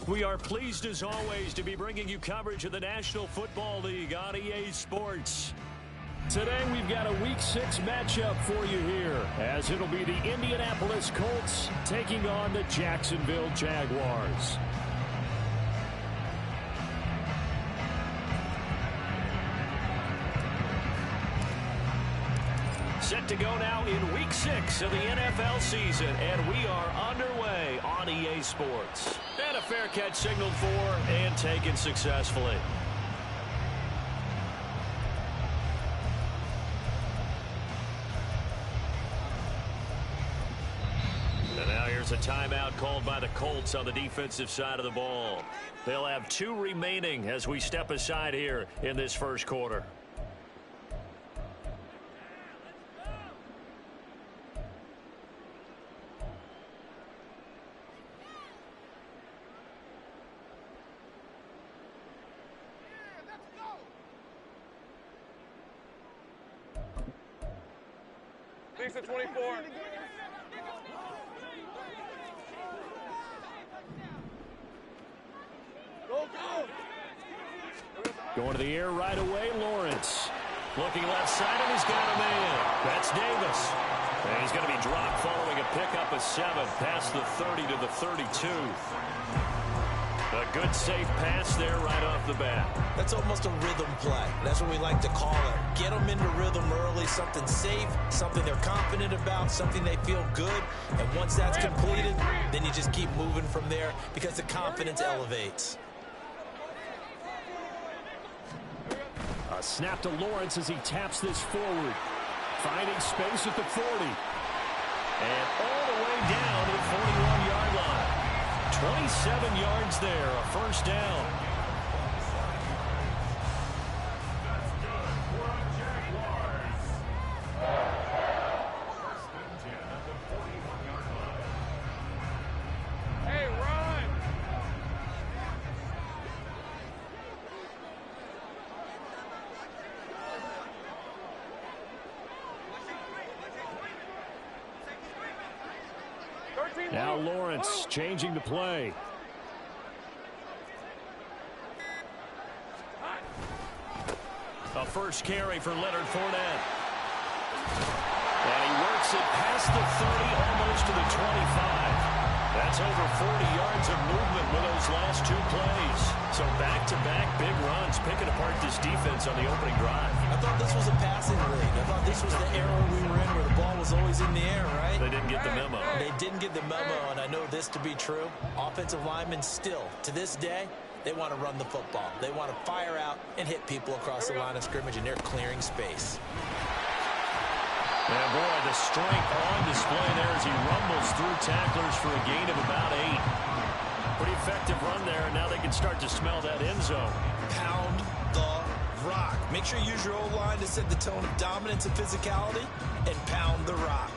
We are pleased as always to be bringing you coverage of the National Football League on EA Sports. Today we've got a Week 6 matchup for you here, as it'll be the Indianapolis Colts taking on the Jacksonville Jaguars. Set to go now in Week 6 of the NFL season, and we are underway on EA Sports. And a fair catch signaled for and taken successfully. And now here's a timeout called by the Colts on the defensive side of the ball. They'll have 2 remaining as we step aside here in this first quarter. To 24. Go. Going to the air right away, Lawrence. Looking left side, and he's got a man. That's Davis. And he's going to be dropped following a pickup of 7 past the 30 to the 32. A good safe pass there right off the bat. That's almost a rhythm play. That's what we like to call it. Get them into rhythm early, something safe, something they're confident about, something they feel good. And once that's completed, then you just keep moving from there because the confidence elevates. A snap to Lawrence as he taps this forward. Finding space at the 40. And all the way down to the 41-yard line. 27 yards there, a first down. Hey, run! Now Lawrence changing the play. A first carry for Leonard Fournette. And he works it past the 30, almost to the 25. That's over 40 yards of movement with those last 2 plays. So back-to-back big runs, picking apart this defense on the opening drive. I thought this was a passing league. I thought this was the era we were in where the ball was always in the air, right? They didn't get the memo. They didn't get the memo, and I know this to be true. Offensive linemen still, to this day, they want to run the football. They want to fire out and hit people across the line of scrimmage, and they're clearing space. And boy, the strength on display there as he rumbles through tacklers for a gain of about 8. Pretty effective run there, and now they can start to smell that end zone. Pound the rock. Make sure you use your O-line to set the tone of dominance and physicality, and pound the rock.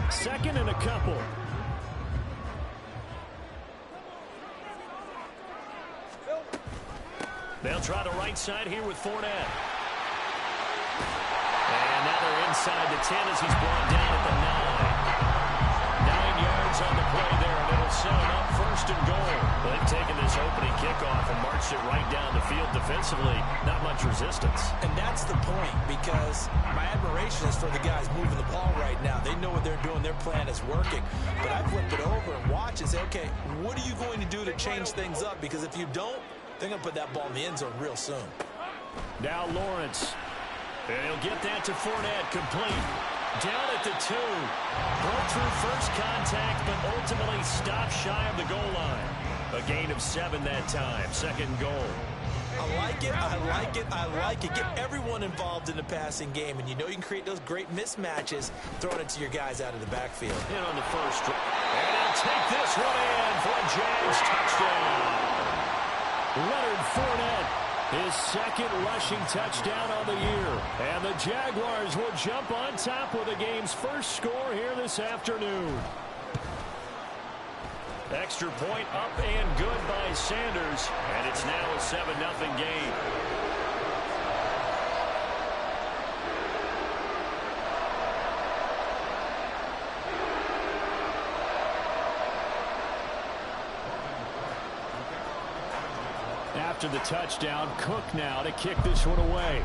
Second and a couple. They'll try the right side here with Fournette. And now they're inside the 10 as he's brought down at the 9. 9 yards on the play there, and it'll set him up first and goal. They've taken this opening kickoff and marched it right down the field defensively. Not much resistance. And that's the point, because my admiration is for the guys moving the ball right now. They know what they're doing. Their plan is working. But I flip it over and watch and say, okay, what are you going to do to change things up? Because if you don't, they're going to put that ball in the end zone real soon. Now Lawrence. And he'll get that to Fournette, complete. Down at the 2. Broke through first contact, but ultimately stopped shy of the goal line. A gain of 7 that time. Second goal. I like it, I like it, I like it. Get everyone involved in the passing game, and you know you can create those great mismatches throwing it to your guys out of the backfield. In on the first. And he'll take this one in for a Jags touchdown. Leonard Fournette, his second rushing touchdown on the year. And the Jaguars will jump on top with the game's first score here this afternoon. Extra point up and good by Sanders. And it's now a 7-0 game. after the touchdown. Cook now to kick this one away.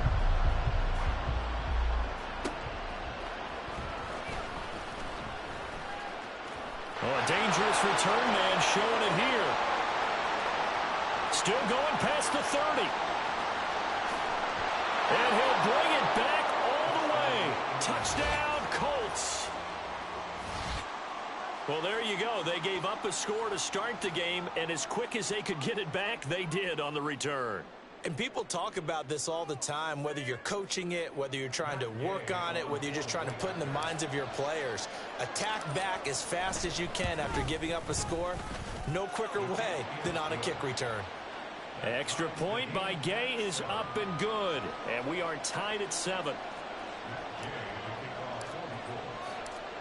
Oh, a dangerous return man showing it here. Still going past the 30. And he'll bring it back all the way. Touchdown, Colts. Well, there you go. They gave up a score to start the game, and as quick as they could get it back, they did on the return. And people talk about this all the time, whether you're coaching it, whether you're trying to work on it, whether you're just trying to put in the minds of your players. Attack back as fast as you can after giving up a score. No quicker way than on a kick return. Extra point by Gay is up and good, and we are tied at 7.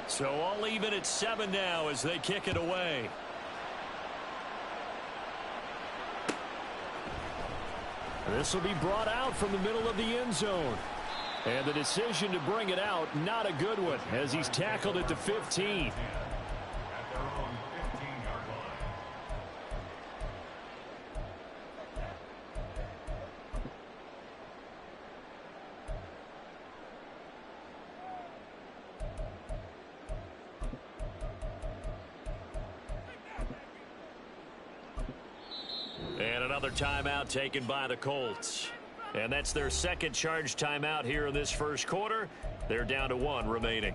So all even at 7 now as they kick it away. This will be brought out from the middle of the end zone. And the decision to bring it out, not a good one, as he's tackled at the 15. And another timeout taken by the Colts. And that's their second charge timeout here in this first quarter. They're down to 1 remaining.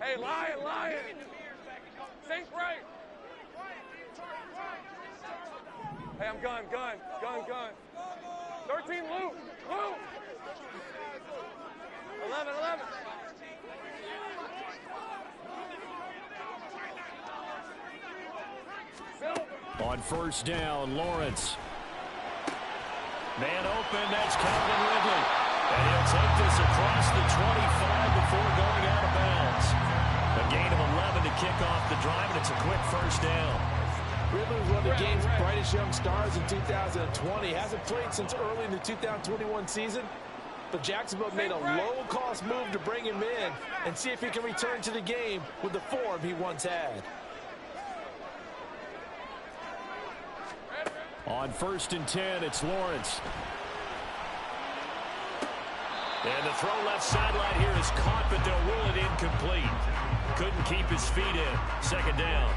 Hey, Lion! Think right! Hey, I'm gun. 13, Luke! 11. On first down, Lawrence. Man open, that's Calvin Ridley. And he'll take this across the 25 before going out of bounds. A gain of 11 to kick off the drive, and it's a quick first down. Ridley was one of the game's brightest young stars in 2020. Hasn't played since early in the 2021 season. But Jacksonville made a low-cost move to bring him in and see if he can return to the game with the form he once had. On first and 10, it's Lawrence. And the throw left sideline here is caught, but they'll rule it incomplete. Couldn't keep his feet in. Second down.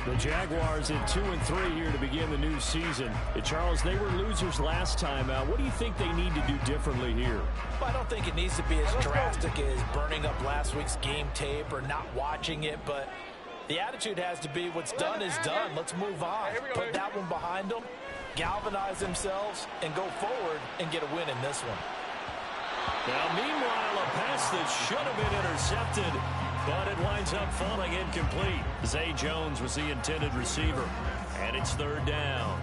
The Jaguars at 2-3 here to begin the new season. Charles, they were losers last time out. What do you think they need to do differently here? Well, I don't think it needs to be as drastic as burning up last week's game tape or not watching it, but the attitude has to be what's done is done. Let's move on. Put that one behind them, galvanize themselves, and go forward and get a win in this one. Now, meanwhile, a pass that should have been intercepted, but it winds up falling incomplete. Zay Jones was the intended receiver, and it's third down.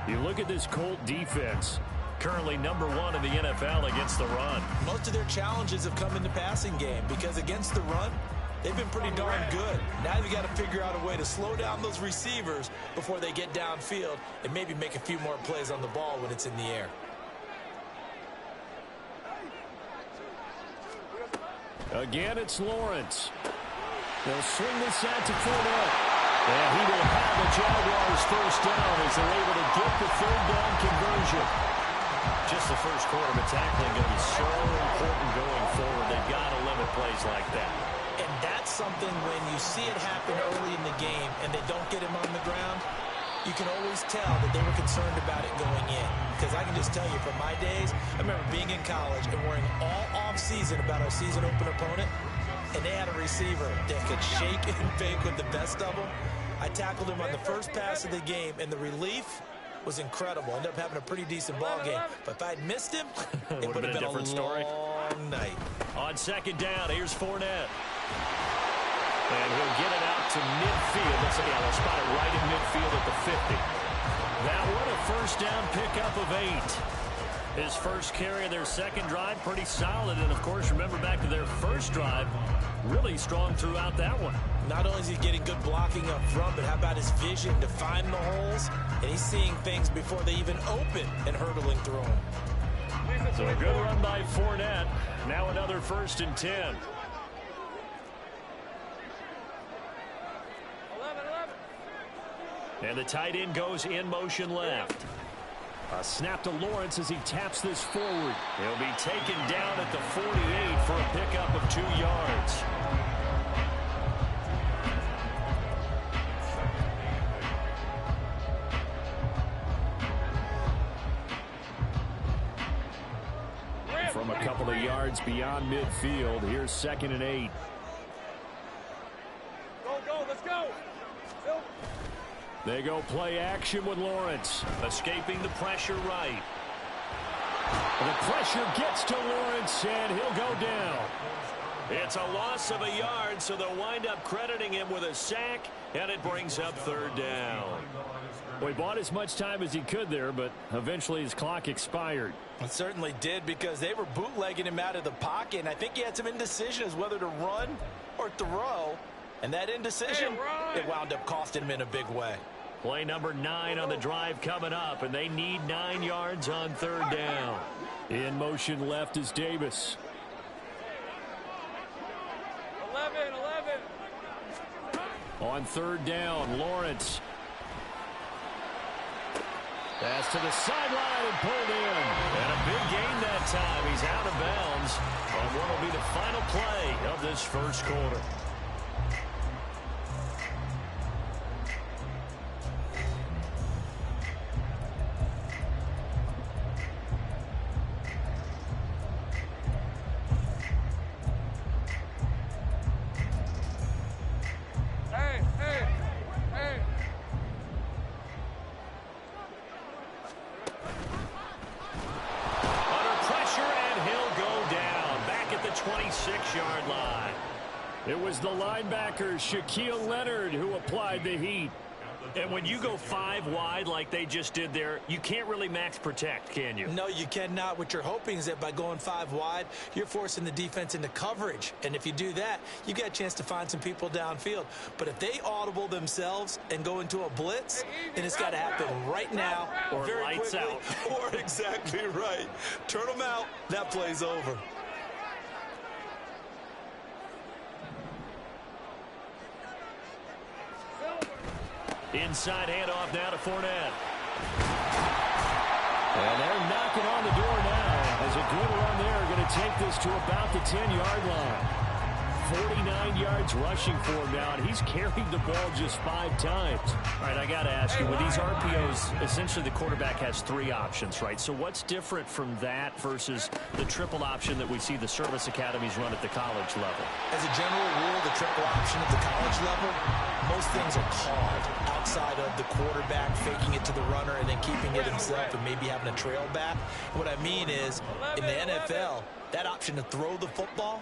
You look at this Colt defense, currently number 1 in the NFL against the run. Most of their challenges have come in the passing game because against the run, they've been pretty darn good. Now you've got to figure out a way to slow down those receivers before they get downfield and maybe make a few more plays on the ball when it's in the air. Again, it's Lawrence. They'll swing this out to Fournette. And he will have the Jaguars first down as they're able to get the third down conversion. Just the first quarter, but tackling going to be so important going forward. They've got to limit plays like that. And that's something when you see it happen early in the game and they don't get him on the ground, you can always tell that they were concerned about it going in. Because I can just tell you from my days, I remember being in college and worrying all off-season about our season open opponent, and they had a receiver that could shake and bake with the best of them. I tackled him on the first pass of the game, and the relief was incredible. Ended up having a pretty decent ball game. But if I'd missed him, it would have been a different story. Long night. On second down, here's Fournette. And he'll get it out to midfield. Let's see, they'll spot it right in midfield at the 50. That one a first down pickup of 8. His first carry of their second drive, pretty solid. And, of course, remember back to their first drive, really strong throughout that one. Not only is he getting good blocking up front, but how about his vision to find the holes? And he's seeing things before they even open and hurtling through them. So a good run by Fournette. Now another 1st and 10. 11. And the tight end goes in motion left. A snap to Lawrence as he taps this forward. He'll be taken down at the 48 for a pickup of 2 yards. From a couple of yards beyond midfield, here's 2nd and 8. Go, let's go. They go play action with Lawrence. Escaping the pressure right. The pressure gets to Lawrence, and he'll go down. It's a loss of a yard, so they'll wind up crediting him with a sack, and it brings up 3rd down. Well, he bought as much time as he could there, but eventually his clock expired. It certainly did, because they were bootlegging him out of the pocket, and I think he had some indecision as whether to run or throw. And that indecision, it wound up costing him in a big way. Play number 9 on the drive coming up, and they need 9 yards on 3rd down. In motion left is Davis. 11. On 3rd down, Lawrence. Pass to the sideline and pulled in. And a big gain that time. He's out of bounds on what will be the final play of this first quarter. It was the linebacker, Shaquille Leonard, who applied the heat. And when you go 5 wide like they just did there, you can't really max protect, can you? No, you cannot. What you're hoping is that by going 5 wide, you're forcing the defense into coverage. And if you do that, you got a chance to find some people downfield. But if they audible themselves and go into a blitz, then it's got to happen right now or very lights quickly, out. Or exactly right. Turn them out. That play's over. Inside handoff now to Fournette. And they're knocking on the door now as a good run there. Going to take this to about the 10-yard line. 49 yards rushing for him now, and he's carried the ball just 5 times. All right, I got to ask you, with these RPOs, essentially the quarterback has 3 options, right? So what's different from that versus the triple option that we see the service academies run at the college level? As a general rule, the triple option at the college level, most things are called outside of the quarterback faking it to the runner and then keeping it himself and maybe having a trail back. What I mean is, in the NFL, that option to throw the football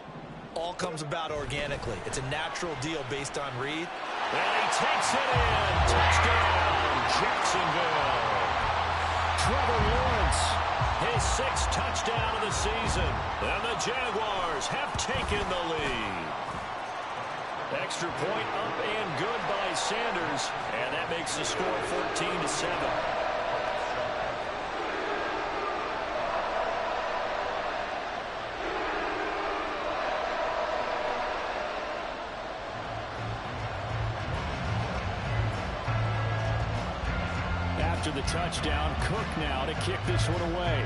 all comes about organically. It's a natural deal based on read. And he takes it in. Touchdown, Jacksonville. Trevor Lawrence, his 6th touchdown of the season. And the Jaguars have taken the lead. Extra point up and good by Sanders. And that makes the score 14-7. After the touchdown, Cook now to kick this one away.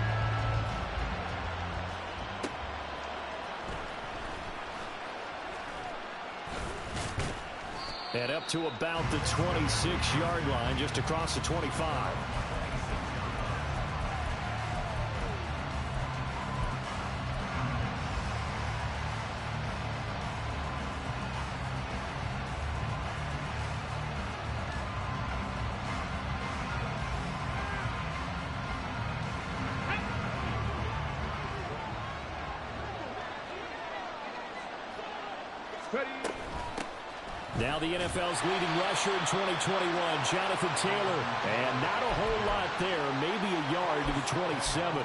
And up to about the 26-yard line, just across the 25. Now the NFL's leading rusher in 2021, Jonathan Taylor. And not a whole lot there, maybe a yard to the 27.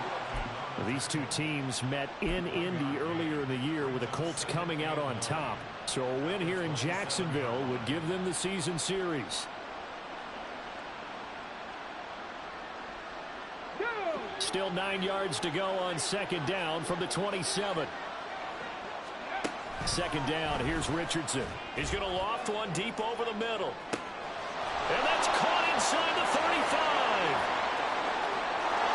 These two teams met in Indy earlier in the year with the Colts coming out on top. So a win here in Jacksonville would give them the season series. Still 9 yards to go on second down from the 27. Second down, here's Richardson. He's going to loft one deep over the middle. And that's caught inside the 35.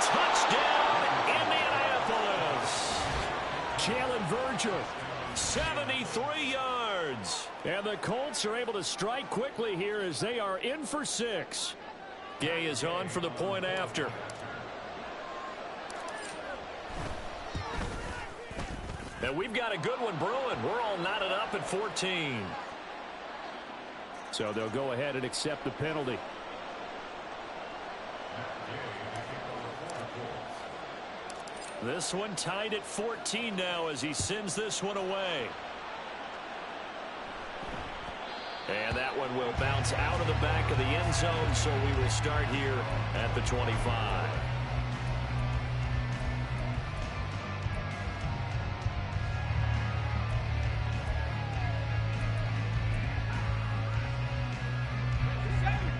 Touchdown, Indianapolis. Jalen Virgil, 73 yards. And the Colts are able to strike quickly here as they are in for 6. Gay is on for the point after. And we've got a good one brewing. We're all knotted up at 14. So they'll go ahead and accept the penalty. This one tied at 14 now as he sends this one away. And that one will bounce out of the back of the end zone, so we will start here at the 25.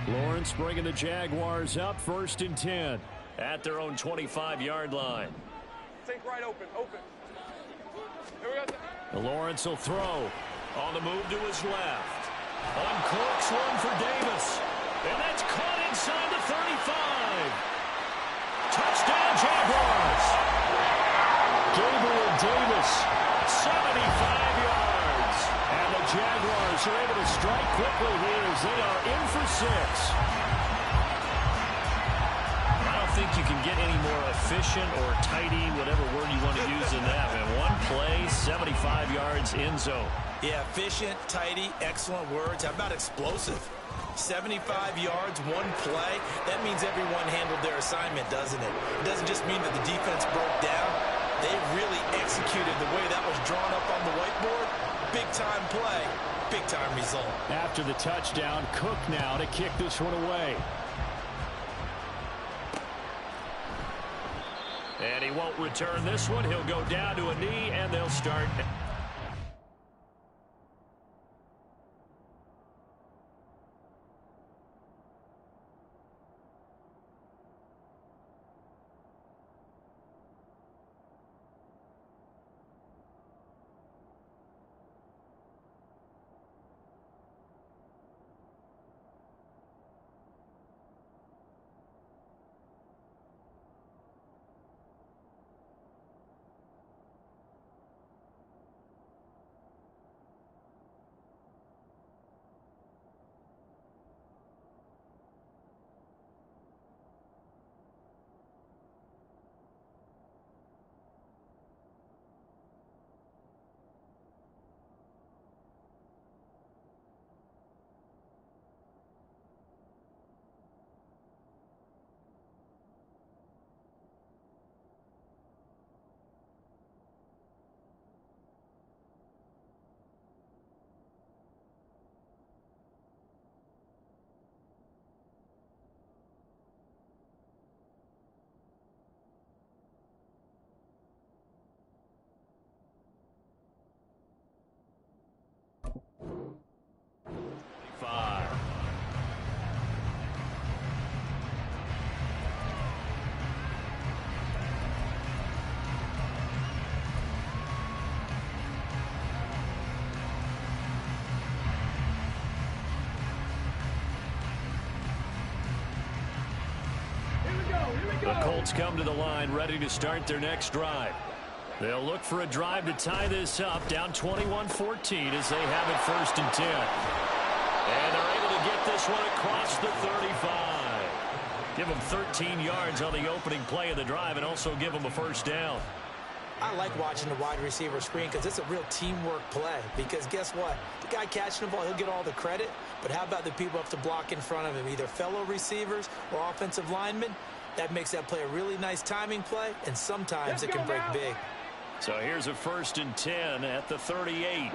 Lawrence bringing the Jaguars up 1st and 10 at their own 25-yard line. Think right open. Here we go. Lawrence will throw on the move to his left. Uncorks one for Davis. And that's caught inside the 35. Touchdown, Jaguars. Gabriel Davis, 75 yards. And the Jaguars are able to strike quickly here as they are in for 6. I don't think you can get any more efficient or tidy, whatever word you want to use in that. Man, one play, 75 yards, end zone. Yeah, efficient, tidy, excellent words. How about explosive? 75 yards, one play. That means everyone handled their assignment, doesn't it? It doesn't just mean that the defense broke down. They really executed the way that was drawn up on the whiteboard. Big-time play, big-time result. After the touchdown, Cook now to kick this one away. And he won't return this one. He'll go down to a knee, and they'll start. The Colts come to the line ready to start their next drive. They'll look for a drive to tie this up, down 21-14 as they have it 1st and 10. And they're able to get this one across the 35. Give them 13 yards on the opening play of the drive and also give them a 1st down. I like watching the wide receiver screen because it's a real teamwork play. Because guess what? The guy catching the ball, he'll get all the credit. But how about the people have to block in front of him, either fellow receivers or offensive linemen? That makes that play a really nice timing play, and sometimes it can break big. So here's a 1st and 10 at the 38.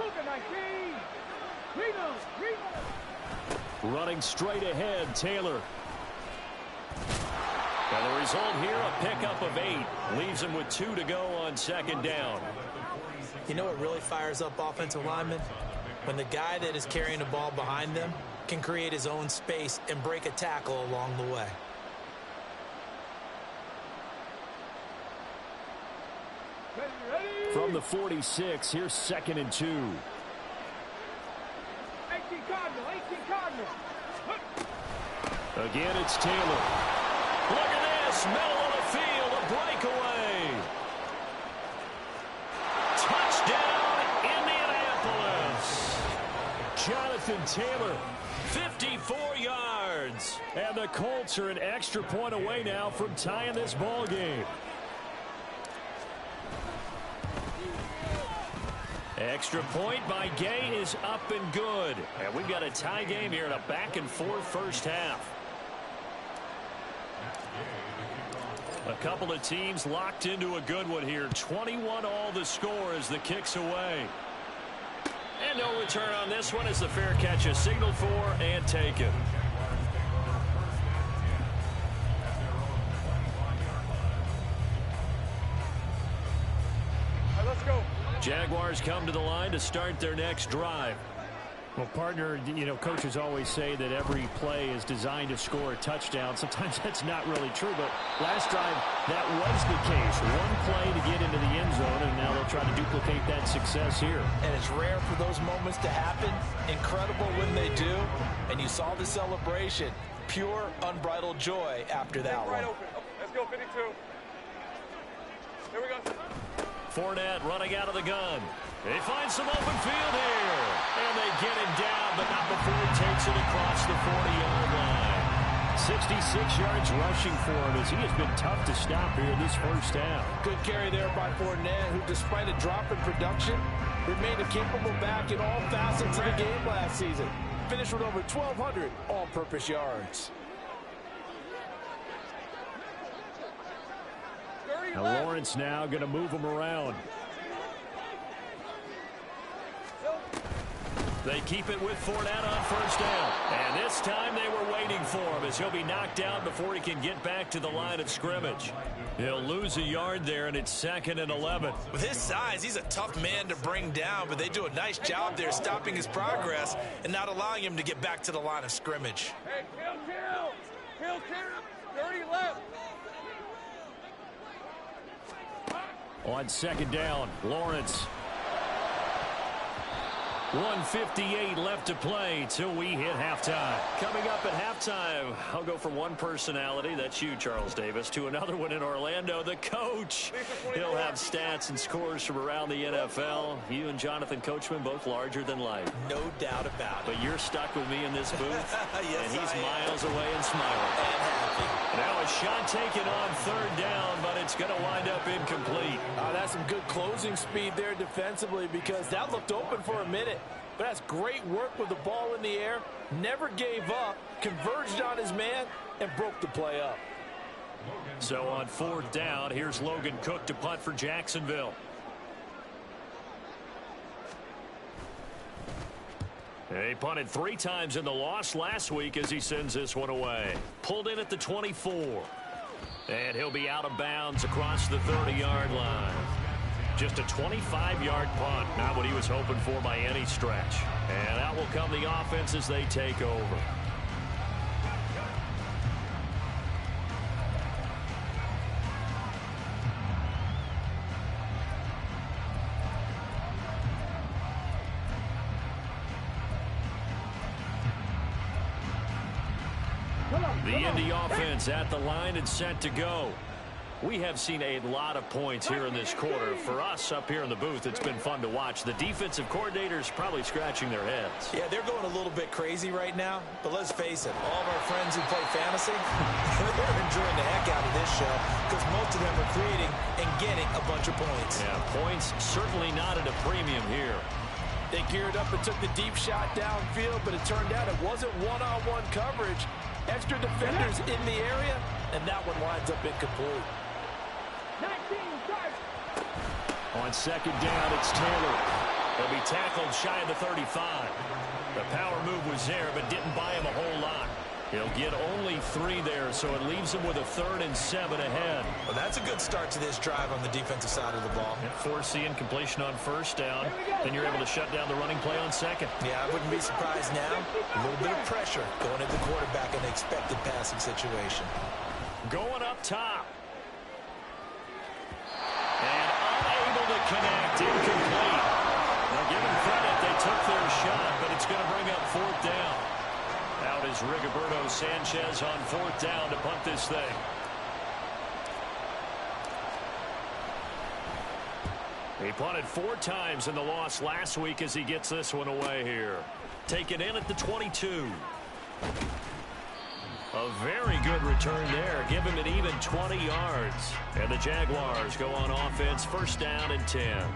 Running straight ahead, Taylor. And the result here, a pickup of 8. Leaves him with 2 to go on second down. You know what really fires up offensive linemen? When the guy that is carrying the ball behind them can create his own space and break a tackle along the way. From the 46, here's 2nd and 2. 18 Cardinal. Again, it's Taylor. Look at this, middle of the field, a breakaway. Touchdown, Indianapolis. Jonathan Taylor, 54 yards. And the Colts are an extra point away now from tying this ball game. Extra point by Gay is up and good. And we've got a tie game here in a back-and-forth first half. A couple of teams locked into a good one here. 21 all the score as the kick's away. And no return on this one as the fair catch is signaled for and taken. Let's go. Jaguars come to the line to start their next drive. Well, partner, you know, coaches always say that every play is designed to score a touchdown. Sometimes that's not really true, but last drive, that was the case. One play to get into the end zone, and now they'll try to duplicate that success here. And it's rare for those moments to happen. Incredible when they do. And you saw the celebration. Pure, unbridled joy after that one. Right open. Let's go, 52. Here we go. Fournette running out of the gun. They find some open field here. And they get him down, but not before he takes it across the 40-yard line. 66 yards rushing for him as he has been tough to stop here in this first half. Good carry there by Fournette, who, despite a drop in production, remained a capable back in all facets of the game last season. Finished with over 1,200 all-purpose yards. Now Lawrence now going to move him around. They keep it with Fournette on first down. And this time they were waiting for him as he'll be knocked down before he can get back to the line of scrimmage. He'll lose a yard there, and it's 2nd and 11. With his size, he's a tough man to bring down, but they do a nice job there stopping his progress and not allowing him to get back to the line of scrimmage. Hey, kill. 30 left. On 2nd down, Lawrence. 1:58 left to play till we hit halftime. Coming up at halftime, I'll go from one personality, that's you, Charles Davis, to another one in Orlando, the coach. He'll have stats and scores from around the NFL. You and Jonathan Coachman, both larger than life. No doubt about it. But you're stuck with me in this booth, Yes, and he's I am. miles away and smiling. And happy. Now a shot taken on 3rd down, but it's going to wind up incomplete. That's some good closing speed there defensively, because that looked open for a minute. But that's great work with the ball in the air. Never gave up, converged on his man, and broke the play up. So on 4th down, here's Logan Cook to punt for Jacksonville. He punted 3 times in the loss last week as he sends this one away. Pulled in at the 24. And he'll be out of bounds across the 30-yard line. Just a 25-yard punt, not what he was hoping for by any stretch. And out will come the offense as they take over. The Indy offense at the line and set to go. We have seen a lot of points here in this quarter. For us up here in the booth, it's been fun to watch. The defensive coordinators probably scratching their heads. Yeah, they're going a little bit crazy right now, but let's face it, all of our friends who play fantasy, they're enjoying the heck out of this show because most of them are creating and getting a bunch of points. Yeah, points certainly not at a premium here. They geared up and took the deep shot downfield, but it turned out it wasn't one-on-one coverage. Extra defenders in the area, and that one winds up incomplete. 19, drive. On 2nd down, it's Taylor. He'll be tackled shy of the 35. The power move was there, but didn't buy him a whole lot. He'll get only 3 there, so it leaves him with a 3rd and 7 ahead. Well, that's a good start to this drive on the defensive side of the ball. Force the incompletion on 1st down. Then you're able to shut down the running play on 2nd. Yeah, I wouldn't be surprised now. A little bit of pressure going at the quarterback in the expected passing situation. Going up top. And unable to connect. Incomplete. Now, give them credit. They took their shot, but it's going to bring up 4th down. Out is Rigoberto Sanchez on 4th down to punt this thing. He punted 4 times in the loss last week as he gets this one away here. Taken in at the 22. A very good return there. Give him an even 20 yards. And the Jaguars go on offense, 1st down and 10.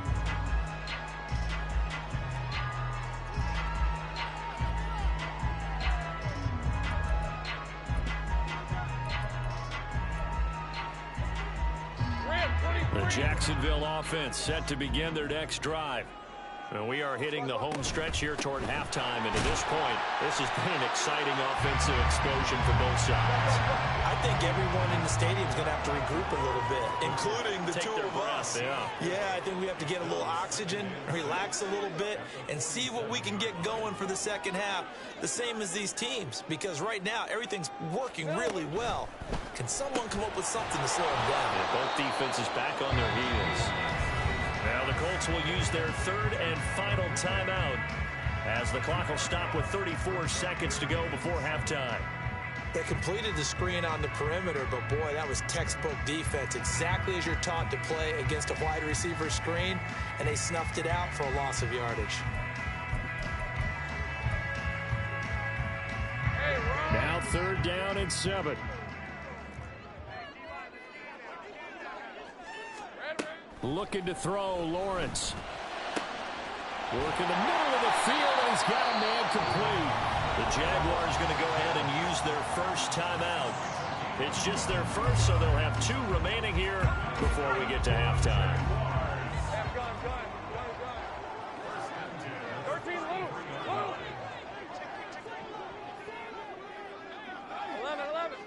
The Jacksonville offense set to begin their next drive. And we are hitting the home stretch here toward halftime. And at this point, this has been an exciting offensive explosion for both sides. I think everyone in the stadium is going to have to regroup a little bit, including the two of us. Yeah, I think we have to get a little oxygen, relax a little bit, and see what we can get going for the second half. The same as these teams, because right now everything's working really well. Can someone come up with something to slow them down? Yeah, both defenses back on their heels. Now the Colts will use their 3rd and final timeout as the clock will stop with 34 seconds to go before halftime. They completed the screen on the perimeter, but boy, that was textbook defense. Exactly as you're taught to play against a wide receiver screen, and they snuffed it out for a loss of yardage. Now 3rd down and 7. Looking to throw, Lawrence. Work in the middle of the field, and he's got a man complete. The Jaguars going to go ahead and use their 1st timeout. It's just their 1st, so they'll have 2 remaining here before we get to halftime. 13, Lou. 11.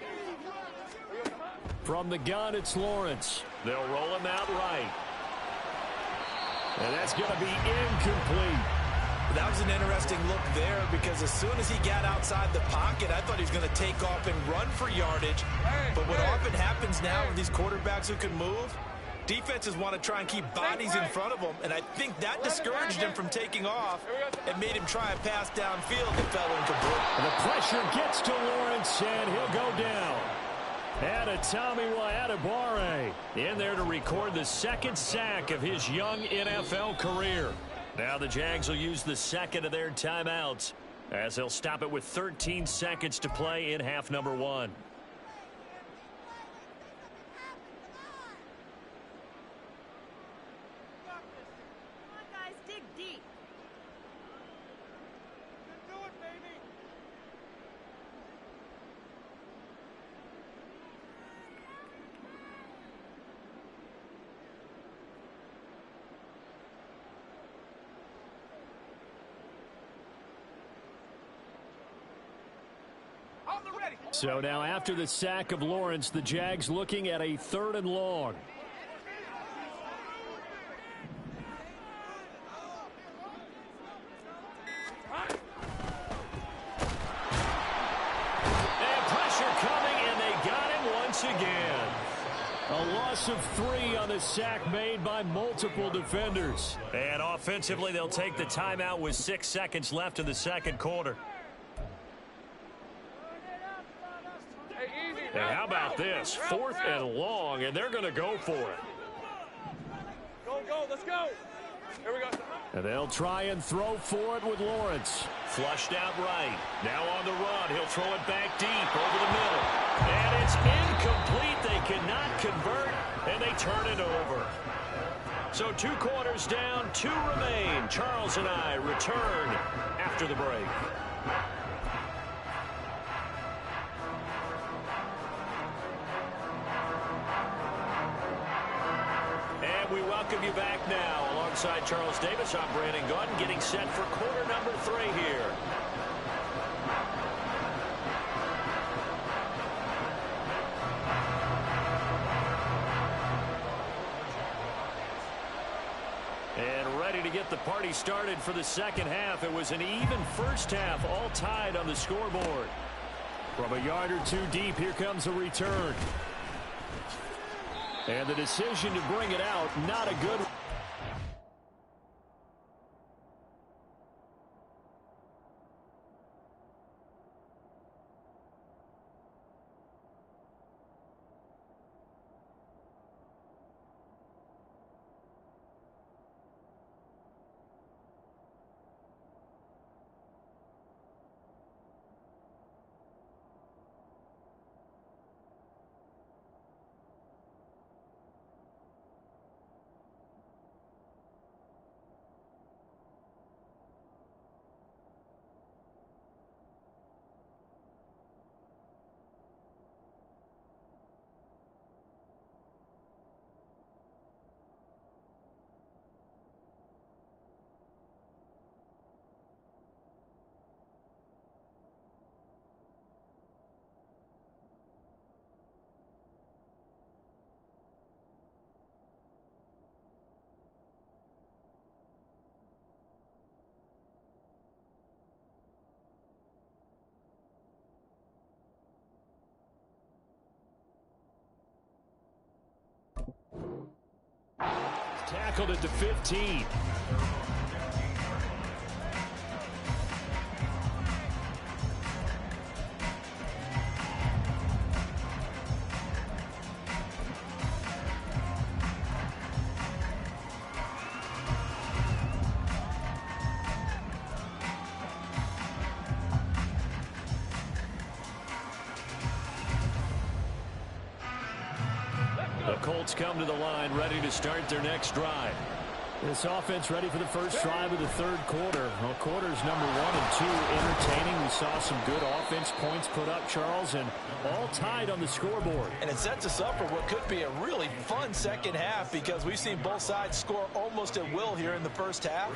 From the gun, it's Lawrence. They'll roll him out right. And that's going to be incomplete. That was an interesting look there because as soon as he got outside the pocket, I thought he was going to take off and run for yardage. But what often happens now with these quarterbacks who can move, defenses want to try and keep bodies in front of them, and I think that discouraged him from taking off and made him try and pass downfield that fell incomplete. And the pressure gets to Lawrence, and he'll go down. And Tommy Adebawore in there to record the 2nd sack of his young NFL career. Now the Jags will use the 2nd of their timeouts as they'll stop it with 13 seconds to play in half number 1. So now after the sack of Lawrence, the Jags looking at a 3rd and long. And pressure coming, and they got him once again. A loss of 3 on the sack made by multiple defenders. And offensively, they'll take the timeout with 6 seconds left in the 2nd quarter. And how about this? 4th and long, and they're going to go for it. Go, let's go. Here we go. And they'll try and throw for it with Lawrence. Flushed out right. Now on the run. He'll throw it back deep over the middle. And it's incomplete. They cannot convert, and they turn it over. So 2 quarters down, 2 remain. Charles and I return after the break. We welcome you back now. Alongside Charles Davis, I'm Brandon Gunn, getting set for quarter number 3 here. And ready to get the party started for the second half. It was an even first half, all tied on the scoreboard. From a yard or two deep, here comes a return. And the decision to bring it out, not a good one. Tackled at the 15. The Colts come to the line, ready to start their next drive. This offense ready for the first drive of the third quarter. Well, quarters number 1 and 2 entertaining. We saw some good offense points put up, Charles, and all tied on the scoreboard. And it sets us up for what could be a really fun second half because we've seen both sides score almost at will here in the first half.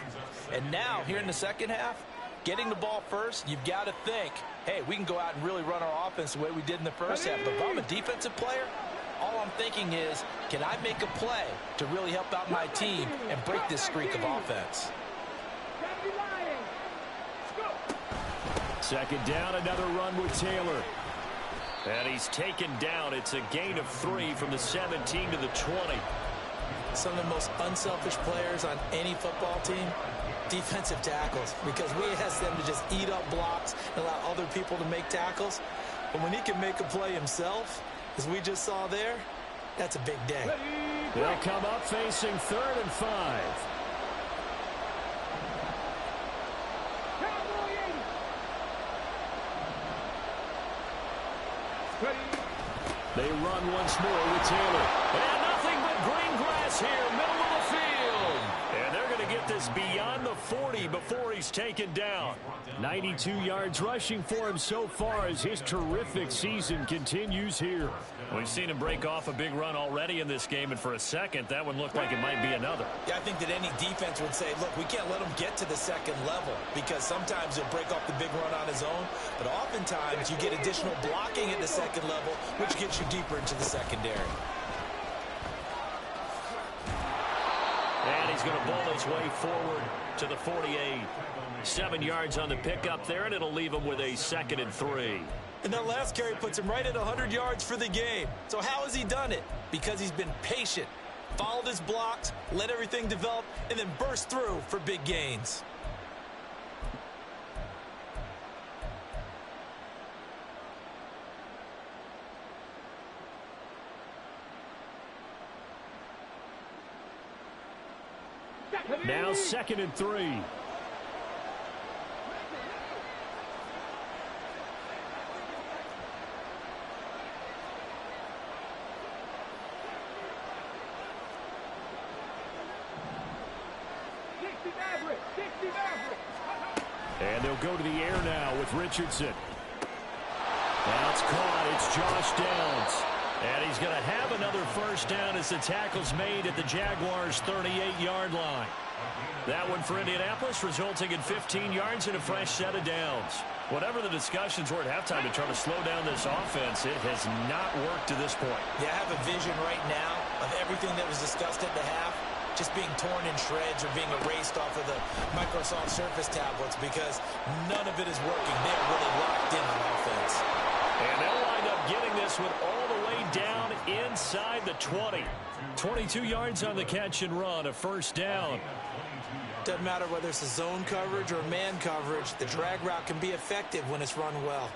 And now, here in the second half, getting the ball first, you've got to think, hey, we can go out and really run our offense the way we did in the first half. But if I'm a defensive player, all I'm thinking is, can I make a play to really help out my team and break this streak of offense? Second down, another run with Taylor. And he's taken down. It's a gain of 3 from the 17 to the 20. Some of the most unselfish players on any football team, defensive tackles, because we ask them to just eat up blocks and allow other people to make tackles. But when he can make a play himself, as we just saw there, that's a big day. They'll come up facing 3rd and 5. They run once more with Taylor. And nothing but green grass here, middle of the field. And they're going to get this beyond the 40 before he's taken down. 92 yards rushing for him so far as his terrific season continues here. We've seen him break off a big run already in this game, and for a second, that one looked like it might be another. Yeah, I think that any defense would say, look, we can't let him get to the second level because sometimes he'll break off the big run on his own, but oftentimes you get additional blocking at the second level, which gets you deeper into the secondary. And he's going to ball his way forward to the 48. 7 yards on the pickup there, and it'll leave him with a 2nd and 3. And that last carry puts him right at 100 yards for the game. So how has he done it? Because he's been patient, followed his blocks, let everything develop, and then burst through for big gains. Now 2nd and 3. And they'll go to the air now with Richardson. Now it's caught. It's Josh Downs. And he's going to have another first down as the tackle's made at the Jaguars' 38-yard line. That one for Indianapolis, resulting in 15 yards and a fresh set of downs. Whatever the discussions were at halftime to try to slow down this offense, it has not worked to this point. Yeah, I have a vision right now of everything that was discussed at the half just being torn in shreds or being erased off of the Microsoft Surface tablets because none of it is working. They're really locked in on offense. And they'll wind up getting this one all the way down inside the 20. 22 yards on the catch and run, a first down. Doesn't matter whether it's a zone coverage or man coverage, the drag route can be effective when it's run well.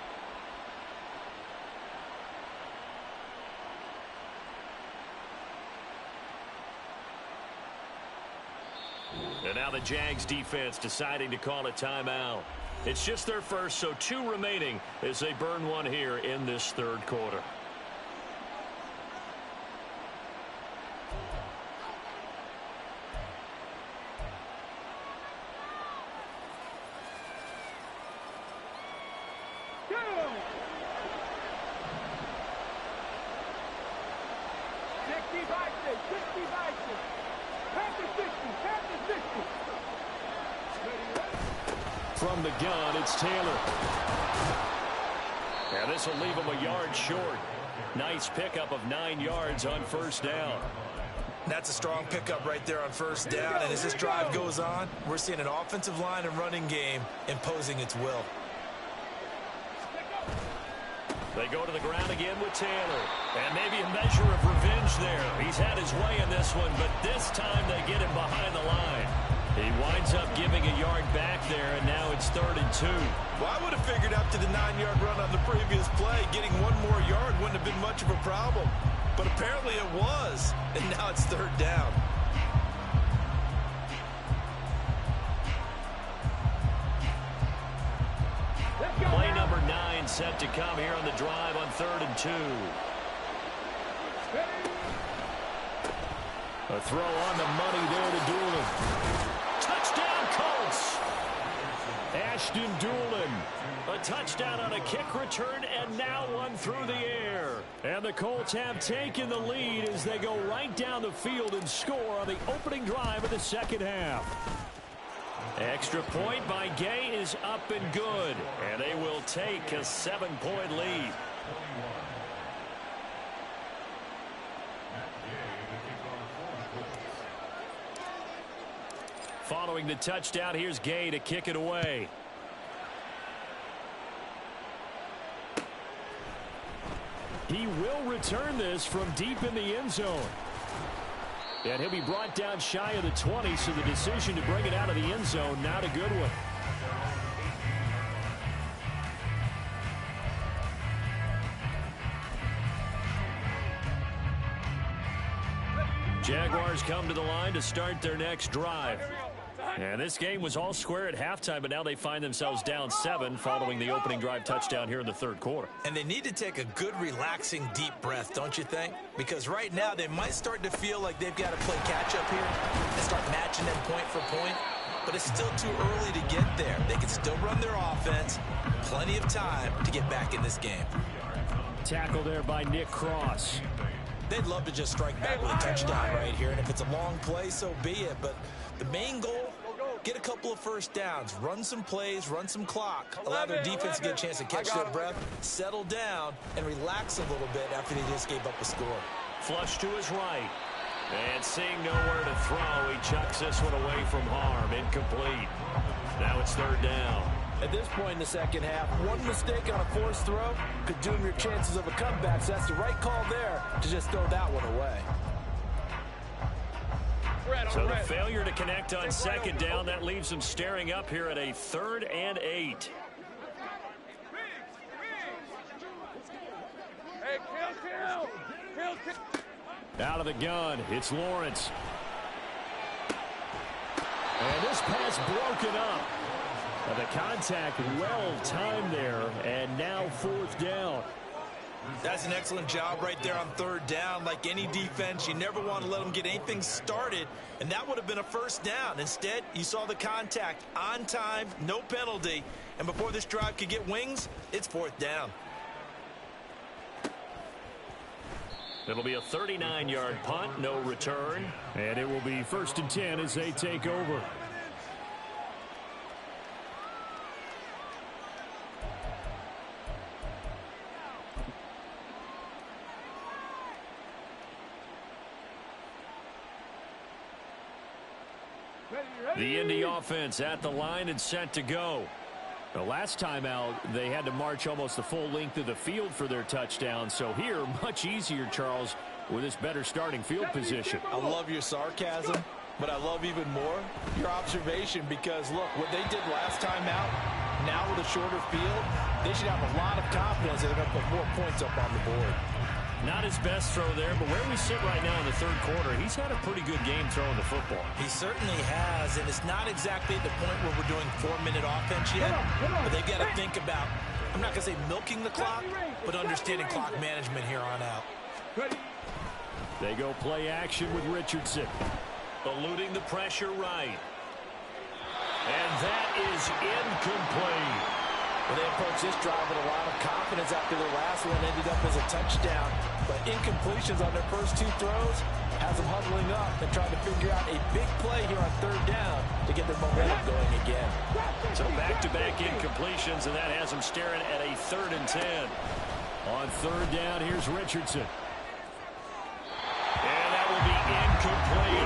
And now the Jags defense deciding to call a timeout. It's just their first, so 2 remaining as they burn one here in this third quarter. From the gun, it's Taylor. And this will leave him a yard short. Nice pickup of 9 yards on first down. That's a strong pickup right there on first down. And as this drive goes on, we're seeing an offensive line and running game imposing its will. They go to the ground again with Taylor. And maybe a measure of revenge there. He's had his way in this one, but this time they get him behind the line. He winds up giving a yard back there, and now it's 3rd and 2. Well, I would have figured after the 9-yard run on the previous play, getting 1 more yard wouldn't have been much of a problem. But apparently it was, and now it's 3rd down. Play number 9 set to come here on the drive on 3rd and 2. A throw on the money there to Doolin. Touchdown, Colts! Ashton Doolin. A touchdown on a kick return, and now one through the air. And the Colts have taken the lead as they go right down the field and score on the opening drive of the second half. Extra point by Gay is up and good, and they will take a 7-point lead. Following the touchdown, here's Gay to kick it away. He will return this from deep in the end zone. And he'll be brought down shy of the 20, so the decision to bring it out of the end zone, not a good one. Jaguars come to the line to start their next drive. And this game was all square at halftime, but now they find themselves down 7 following the opening drive touchdown here in the third quarter. And they need to take a good, relaxing, deep breath, don't you think? Because right now they might start to feel like they've got to play catch-up here and start matching them point for point. But it's still too early to get there. They can still run their offense. Plenty of time to get back in this game. Tackle there by Nick Cross. They'd love to just strike back with a touchdown right here. And if it's a long play, so be it. But the main goal, get a couple of first downs, run some plays, run some clock, allow their defense to get a chance to catch their breath, settle down, and relax a little bit after they just gave up a score. Flush to his right. And seeing nowhere to throw, he chucks this one away from harm. Incomplete. Now it's 3rd down. At this point in the second half, one mistake on a forced throw could doom your chances of a comeback. So that's the right call there to just throw that one away. So the failure to connect on 2nd down, that leaves them staring up here at a 3rd and 8. Out of the gun, it's Lawrence. And this pass broken up. The contact well timed there, and now 4th down. That's an excellent job right there on 3rd down. Like any defense, you never want to let them get anything started, and that would have been a first down. Instead, you saw the contact on time, no penalty, and before this drive could get wings, it's 4th down. It'll be a 39-yard punt, no return. And it will be 1st and 10 as they take over. The Indy offense at the line and set to go. The last time out, they had to march almost the full length of the field for their touchdown. So here, much easier, Charles, with this better starting field position. I love your sarcasm, but I love even more your observation because, look, what they did last time out, now with a shorter field, they should have a lot of confidence that they're going to put more points up on the board. Not his best throw there, but where we sit right now in the third quarter, he's had a pretty good game throwing the football. He certainly has, and it's not exactly at the point where we're doing 4-minute offense yet, but they've got to think about, I'm not going to say milking the clock, but understanding clock management here on out. They go play action with Richardson. Eluding the pressure right. And that is incomplete. Well, they approached this drive with a lot of confidence after their last one ended up as a touchdown. But incompletions on their first two throws has them huddling up and trying to figure out a big play here on third down to get their momentum going again. So back-to-back incompletions, and that has them staring at a 3rd and 10. On third down, here's Richardson. And that will be incomplete.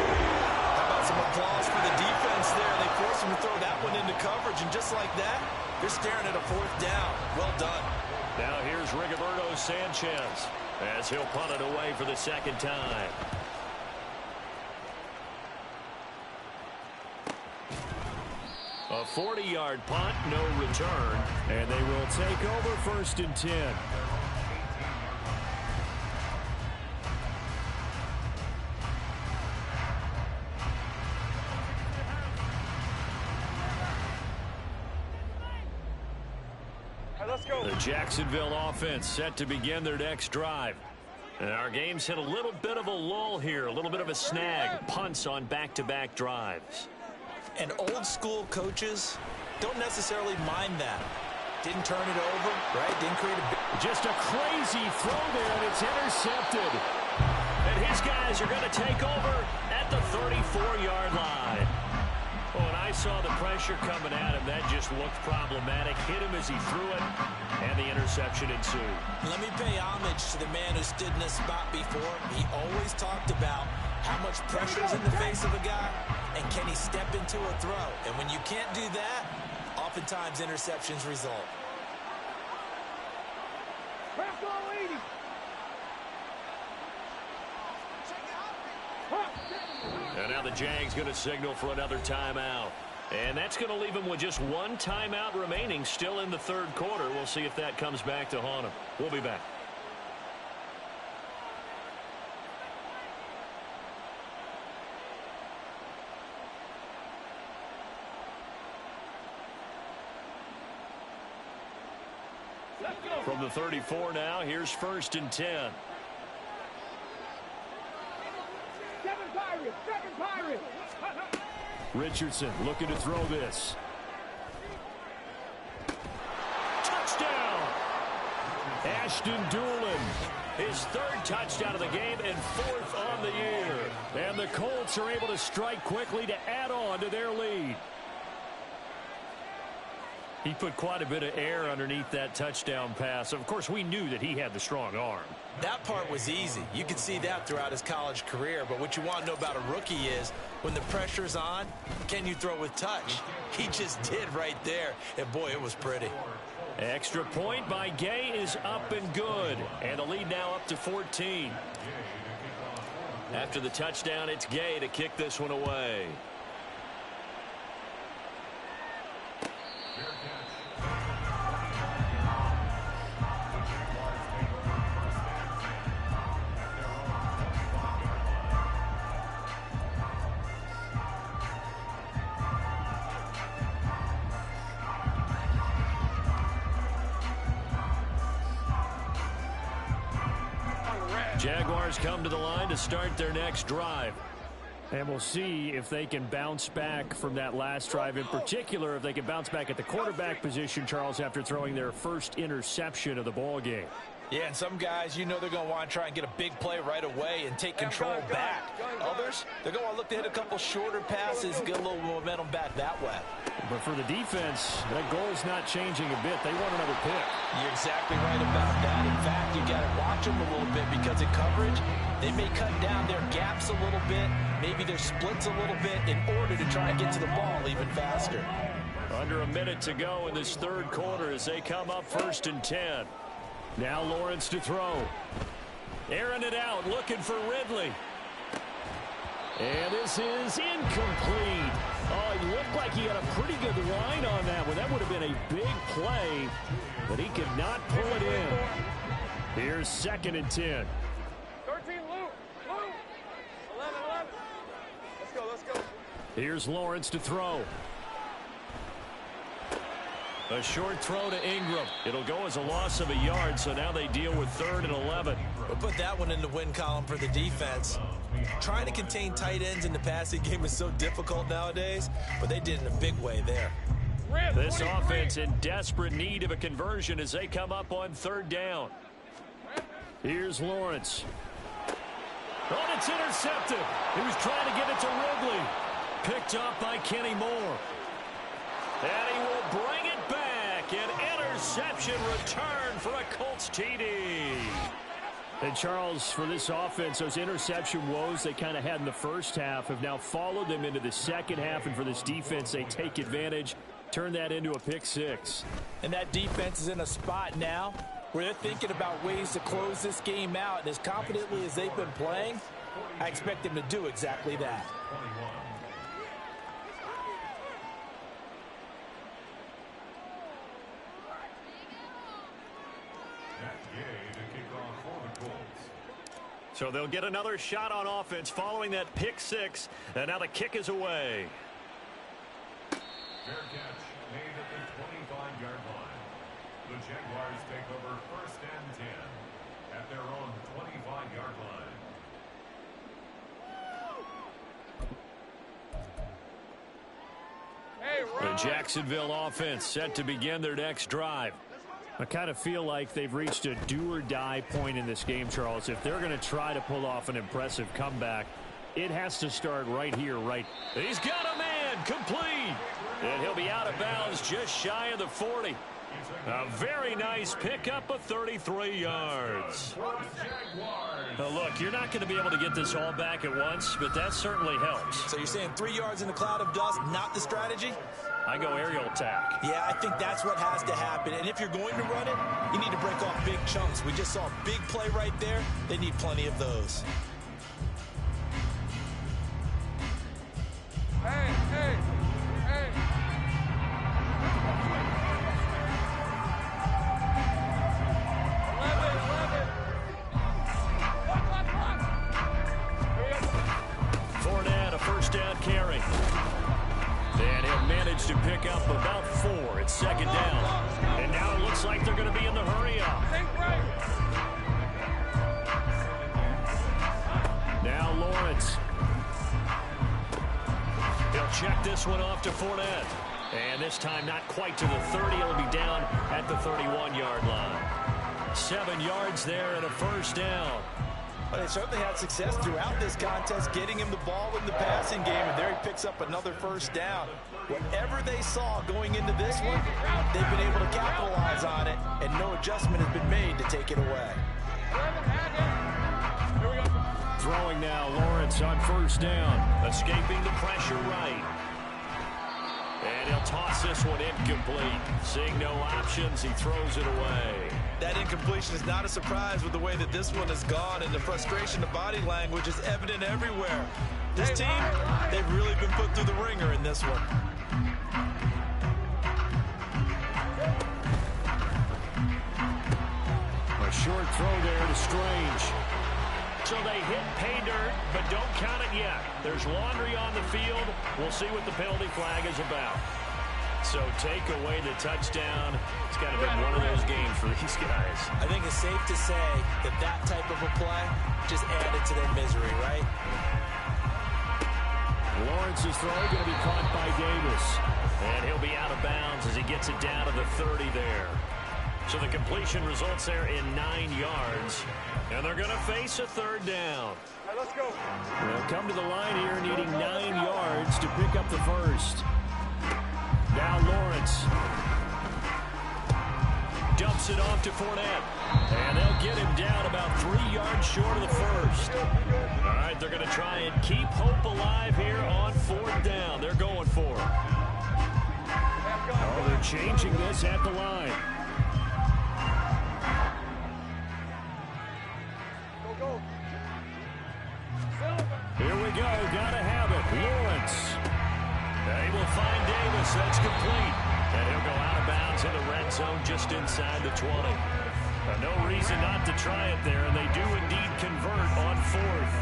How about some applause for the defense there? They forced him to throw that one into coverage, and just like that, they're staring at a 4th down. Well done. Now here's Rigoberto Sanchez as he'll punt it away for the 2nd time. A 40-yard punt, no return, and they will take over 1st and 10. The Jacksonville offense set to begin their next drive. And our game's hit a little bit of a lull here, a little bit of a snag. Punts on back-to-back drives. And old-school coaches don't necessarily mind that. Didn't turn it over, right? Didn't create a... Just a crazy throw there, and it's intercepted. And his guys are going to take over at the 34-yard line. Oh, and I saw the pressure coming at him. That just looked problematic. Hit him as he threw it, and the interception ensued. Let me pay homage to the man who stood in this spot before. He always talked about how much pressure is in the face of a guy, and can he step into a throw. And when you can't do that, oftentimes interceptions result. And now the Jags going to signal for another timeout. And that's going to leave them with just one timeout remaining still in the third quarter. We'll see if that comes back to haunt them. We'll be back. From the 34 now, here's 1st and 10. Richardson looking to throw this. Touchdown! Ashton Doolin, his 3rd touchdown of the game and 4th on the year. And the Colts are able to strike quickly to add on to their lead. He put quite a bit of air underneath that touchdown pass. Of course, we knew that he had the strong arm. That part was easy. You could see that throughout his college career. But what you want to know about a rookie is when the pressure's on, can you throw with touch? He just did right there. And, boy, it was pretty. Extra point by Gay is up and good. And the lead now up to 14. After the touchdown, it's Gay to kick this one away. Jaguars come to the line to start their next drive. And we'll see if they can bounce back from that last drive. In particular, if they can bounce back at the quarterback position, Charles, after throwing their first interception of the ball game. Yeah, and some guys, you know they're going to want to try and get a big play right away and take control back. Others, they're going to look to hit a couple shorter passes and get a little momentum back that way. but for the defense, that goal's not changing a bit. They want another pick. You're exactly right about that. In fact, you got to watch them a little bit because in coverage, they may cut down their gaps a little bit, maybe their splits a little bit in order to try and get to the ball even faster. Under a minute to go in this third quarter as they come up 1st and 10. Now Lawrence to throw. Airing it out, looking for Ridley. And this is incomplete. Oh, he looked like he had a pretty good line on that one. That would have been a big play, but he could not pull it in. Here's 2nd and 10. 13, Luke. 11. Let's go. Here's Lawrence to throw. A short throw to Ingram. It'll go as a loss of a yard, so now they deal with 3rd and 11. We'll put that one in the win column for the defense. Trying to contain tight ends in the passing game is so difficult nowadays, but they did in a big way there. This offense in desperate need of a conversion as they come up on 3rd down. Here's Lawrence. Oh, it's intercepted. He was trying to get it to Ridley. Picked up by Kenny Moore. And he will bring it back. An interception return for a Colts TD. And Charles, for this offense, those interception woes they kind of had in the first half have now followed them into the second half. And for this defense, they take advantage, turn that into a pick 6. And that defense is in a spot now where they're thinking about ways to close this game out. And as confidently as they've been playing, I expect them to do exactly that. So they'll get another shot on offense following that pick 6, and now the kick is away. Fair catch made at the 25-yard line. The Jaguars take over 1st and 10 at their own 25-yard line. The Jacksonville offense set to begin their next drive. I kind of feel like they've reached a do-or-die point in this game, Charles. If they're going to try to pull off an impressive comeback, it has to start right here, right. He's got a man, complete. And he'll be out of bounds just shy of the 40. A very nice pickup of 33 yards. Now, look, you're not going to be able to get this all back at once, but that certainly helps. So you're saying 3 yards in a cloud of dust, not the strategy? I go aerial attack. Yeah, I think that's what has to happen. And if you're going to run it, you need to break off big chunks. We just saw a big play right there. They need plenty of those. Hey. 11. Fournette, a first down carry. And he'll manage to pick up about 4 at 2nd down. And now it looks like they're going to be in the hurry-up. Now Lawrence. He'll check this one off to Fournette. And this time not quite to the 30. It'll be down at the 31-yard line. 7 yards there and a first down. Well, they certainly had success throughout this contest, getting him the ball in the passing game, and there he picks up another first down. Whatever they saw going into this one, they've been able to capitalize on it, and no adjustment has been made to take it away. Throwing now, Lawrence on first down, escaping the pressure right. And he'll toss this one incomplete. Seeing no options, he throws it away. That incompletion is not a surprise with the way that this one has gone, and the frustration of body language is evident everywhere. This team, they've really been put through the ringer in this one. A short throw there to Strange. So they hit pay dirt, but don't count it yet. There's laundry on the field. We'll see what the penalty flag is about. So take away the touchdown. It's got to be one of those games for these guys. I think it's safe to say that that type of a play just added to their misery, right? Lawrence's throw going to be caught by Davis. And he'll be out of bounds as he gets it down to the 30 there. So the completion results there in 9 yards. And they're going to face a third down. Hey, let's go. They'll come to the line here needing 9 yards to pick up the first. Now it off to Fournette. And they'll get him down about 3 yards short of the first. All right, they're going to try and keep hope alive here on 4th down. They're going for it. Oh, they're changing this at the line. Here we go. Got to have it. Lawrence. They will find Davis. That's complete. And he'll go out of bounds in the red zone just inside the 20. No reason not to try it there, and they do indeed convert on 4th.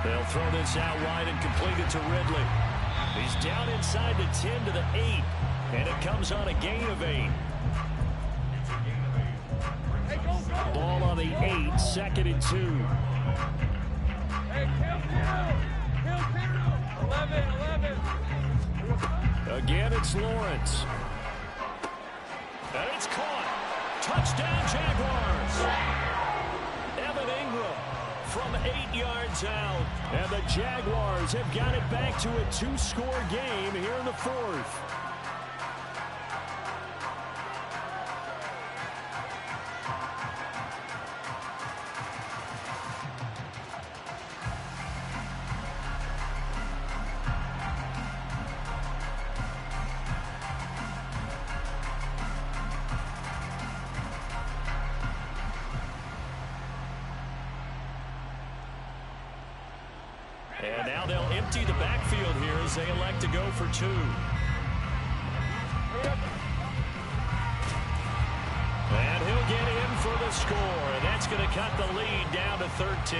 They'll throw this out wide and complete it to Ridley. He's down inside the 10 to the 8, and it comes on a gain of 8. Ball on the 8, 2nd and 2. Hey, kill. 11. Again, it's Lawrence. And it's caught. Touchdown, Jaguars. Evan Ingram from 8 yards out. And the Jaguars have got it back to a 2-score game here in the 4th. And now they'll empty the backfield here as they elect to go for 2. And he'll get in for the score. And that's going to cut the lead down to 13.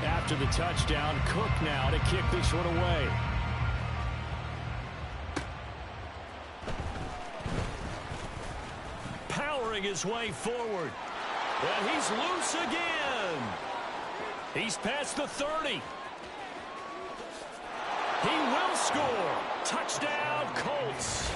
After the touchdown, Cook now to kick this one away. His way forward. And he's loose again. He's past the 30. He will score. Touchdown, Colts.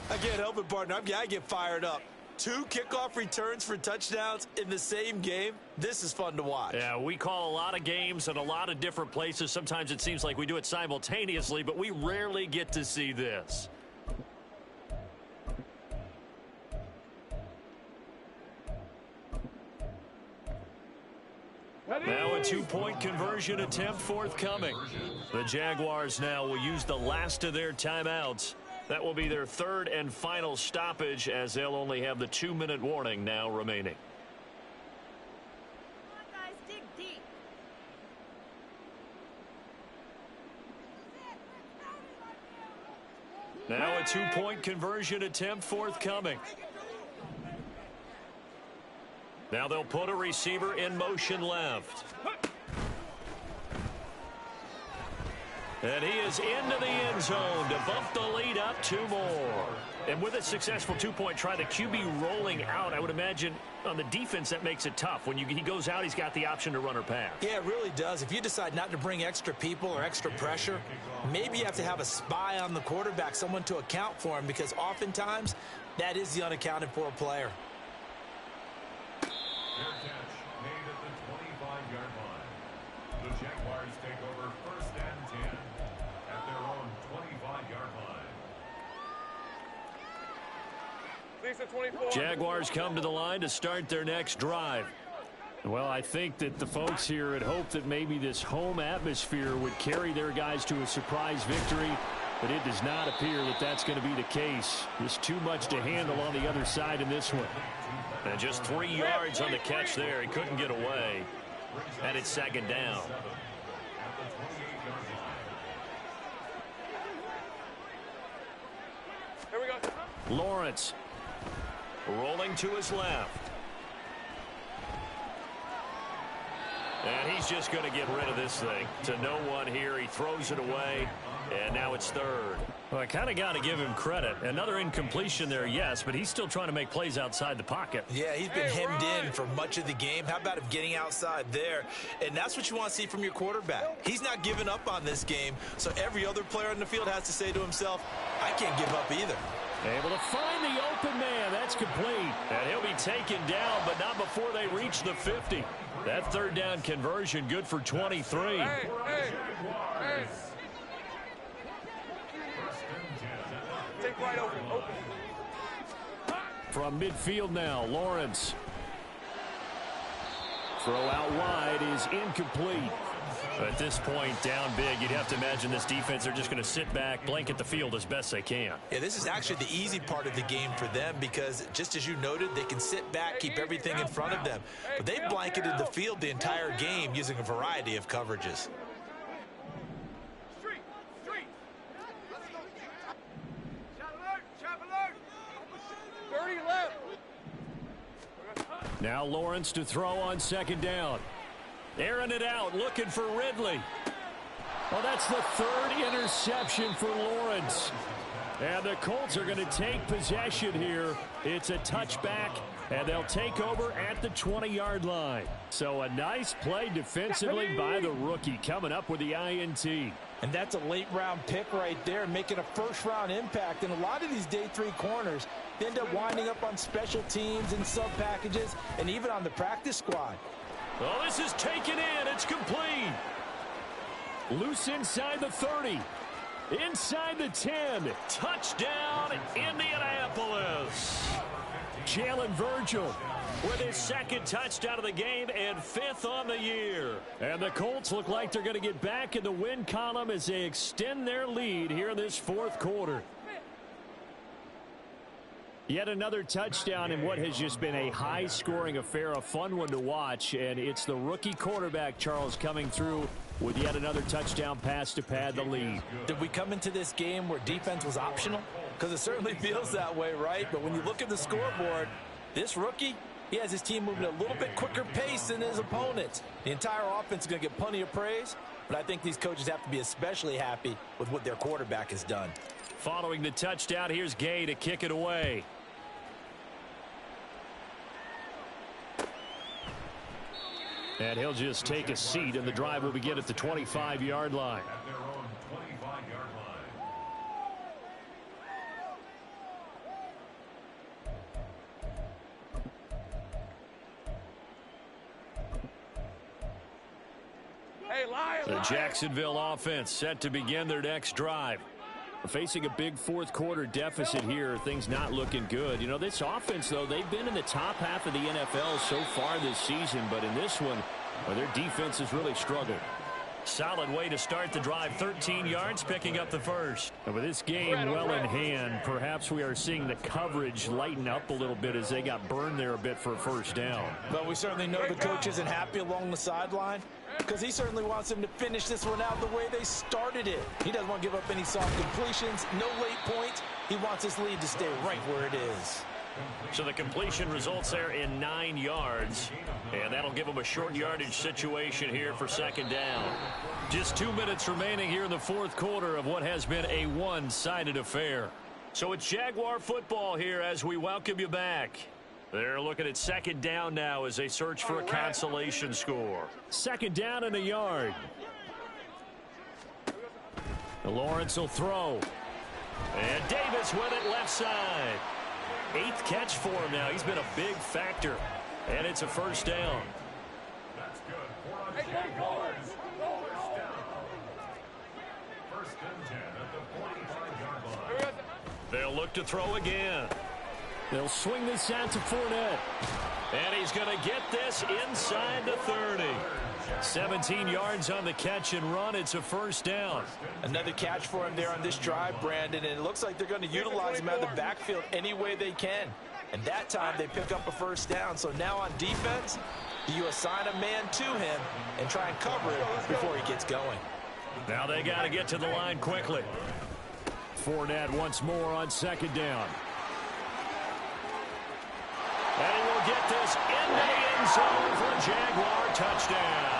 I can't help it, partner. I get fired up. 2 kickoff returns for touchdowns in the same game. This is fun to watch. Yeah, we call a lot of games in a lot of different places. Sometimes it seems like we do it simultaneously, but we rarely get to see this. Now a 2-point conversion attempt forthcoming. The Jaguars now will use the last of their timeouts. That will be their 3rd and final stoppage, as they'll only have the 2-minute warning now remaining. Come on, guys, dig deep. Now a 2-point conversion attempt forthcoming. Now they'll put a receiver in motion left. And he is into the end zone to bump the lead up 2 more. And with a successful 2-point try, the QB rolling out, I would imagine on the defense that makes it tough. When he goes out, he's got the option to run or pass. Yeah, it really does. If you decide not to bring extra people or extra pressure, maybe you have to have a spy on the quarterback, someone to account for him, because oftentimes that is the unaccounted for player. Fair catch made at the 25-yard line. The Jaguars take over 1st and 10 at their own 25-yard line. Jaguars come to the line to start their next drive. Well, I think that the folks here had hoped that maybe this home atmosphere would carry their guys to a surprise victory, but it does not appear that that's going to be the case. There's too much to handle on the other side in this one. And just 3 yards on the catch there. He couldn't get away. And it's 2nd down. Here we go. Lawrence rolling to his left. And he's just going to get rid of this thing to no one here. He throws it away, and now it's 3rd. Well, I kind of got to give him credit. Another incompletion there, yes, but he's still trying to make plays outside the pocket. Yeah, he's been hemmed in for much of the game. How about him getting outside there? And that's what you want to see from your quarterback. He's not giving up on this game, so every other player on the field has to say to himself, I can't give up either. Able to find the open man. That's That's complete. And he'll be taken down, but not before they reach the 50. That third down conversion good for 23. Hey. Take right open. From midfield now, Lawrence. Throw out wide is incomplete. At this point, down big, you'd have to imagine this defense, they're just going to sit back, blanket the field as best they can. Yeah, this is actually the easy part of the game for them because, just as you noted, they can sit back, keep everything in front of them. But they've blanketed the field the entire game using a variety of coverages. Street. 30 left. Now Lawrence to throw on second down. Airing it out, looking for Ridley. Well, that's the third interception for Lawrence. And the Colts are going to take possession here. It's a touchback, and they'll take over at the 20-yard line. So a nice play defensively by the rookie, coming up with the INT. And that's a late-round pick right there, making a first-round impact. And a lot of these day 3 corners, they end up winding up on special teams and sub-packages and even on the practice squad. Oh, this is taken in. It's complete. Loose inside the 30. Inside the 10. Touchdown, Indianapolis. Jalen Virgil With his second touchdown of the game and 5th on the year. And the Colts look like they're going to get back in the win column as they extend their lead here in this 4th quarter. Yet another touchdown in what has just been a high-scoring affair, a fun one to watch. And it's the rookie quarterback, Charles, coming through with yet another touchdown pass to pad the lead. Did we come into this game where defense was optional? Because it certainly feels that way, right? But when you look at the scoreboard, this rookie, he has his team moving at a little bit quicker pace than his opponents. The entire offense is going to get plenty of praise, but I think these coaches have to be especially happy with what their quarterback has done. Following the touchdown, here's Gay to kick it away. And he'll just take a seat, and the drive will begin at the 25-yard line. At their own 25-yard line. Hey, Lion! The Jacksonville offense set to begin their next drive. Facing a big 4th quarter deficit here, things not looking good. You know, this offense, though, they've been in the top half of the NFL so far this season, but in this one, well, their defense has really struggled. Solid way to start the drive, 13 yards, picking up the first. And with this game well in hand, perhaps we are seeing the coverage lighten up a little bit as they got burned there a bit for a first down. But we certainly know the coach isn't happy along the sideline because he certainly wants them to finish this one out the way they started it. He doesn't want to give up any soft completions, no late points. He wants his lead to stay right where it is. So the completion results there in 9 yards, and that'll give them a short yardage situation here for second down. Just 2 minutes remaining here in the 4th quarter of what has been a one-sided affair. So it's Jaguar football here as we welcome you back. They're looking at second down now as they search for a consolation score. Second down and a yard. Lawrence will throw. And Davis with it left side. 8th catch for him now. He's been a big factor. And it's a first down. That's good. Hey, Jaguars. First down. First and 10 at the 45-yard line. They'll look to throw again. They'll swing this out to Fournette. And he's going to get this inside the 30. 17 yards on the catch and run. It's a first down. Another catch for him there on this drive, Brandon, and it looks like they're going to utilize him out of the backfield any way they can. And that time they pick up a first down. So now on defense, you assign a man to him and try and cover it before he gets going. Now they got to get to the line quickly. Fournette once more on second down. And he will get this into the end zone for a Jaguar touchdown.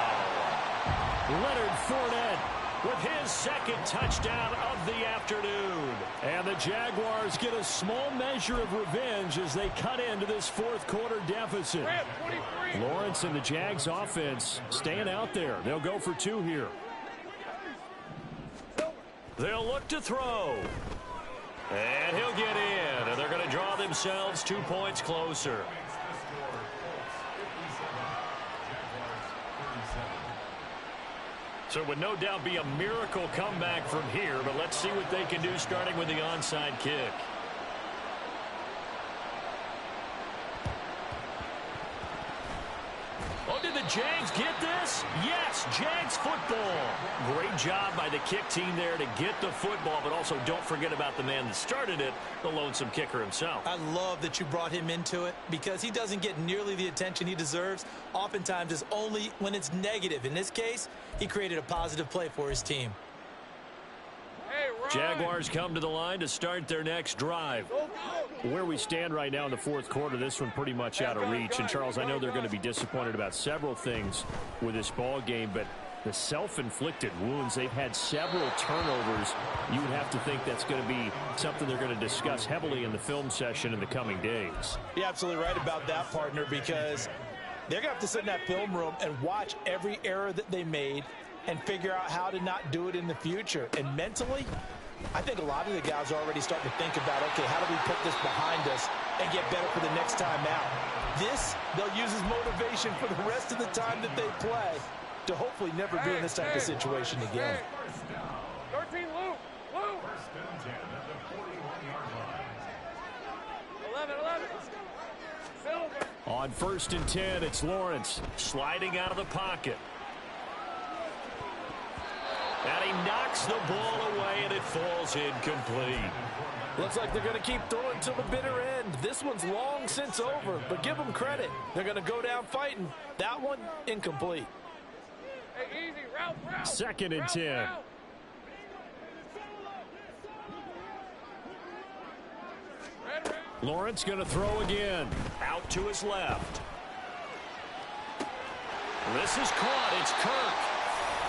Leonard Fournette with his second touchdown of the afternoon. And the Jaguars get a small measure of revenge as they cut into this 4th quarter deficit. Lawrence and the Jags offense staying out there. They'll go for 2 here. They'll look to throw. And he'll get in, and they're going to draw themselves 2 points closer. So it would no doubt be a miracle comeback from here, but let's see what they can do starting with the onside kick. Oh, did the Jags get this? Yes, Jags football. Great job by the kick team there to get the football, but also don't forget about the man that started it, the lonesome kicker himself. I love that you brought him into it because he doesn't get nearly the attention he deserves. Oftentimes it's only when it's negative. In this case, he created a positive play for his team. Jaguars come to the line to start their next drive. Where we stand right now in the fourth quarter, this one pretty much out of reach. And, Charles, I know they're going to be disappointed about several things with this ball game, but the self-inflicted wounds, they've had several turnovers. You would have to think that's going to be something they're going to discuss heavily in the film session in the coming days. You're absolutely right about that, partner, because they're going to have to sit in that film room and watch every error that they made and figure out how to not do it in the future. And mentally, I think a lot of the guys are already starting to think about, okay, how do we put this behind us and get better for the next time out? This, they'll use as motivation for the rest of the time that they play to hopefully never be in this type of situation again. 13, Lou. 11. Silver. On 1st and 10, it's Lawrence. Sliding out of the pocket. And he knocks the ball away, and it falls incomplete. Looks like they're going to keep throwing till the bitter end. This one's long since over, but give them credit. They're going to go down fighting. That one, incomplete. Hey, easy. Route. 2nd and 10. Lawrence going to throw again. Out to his left. This is caught. It's Kirk.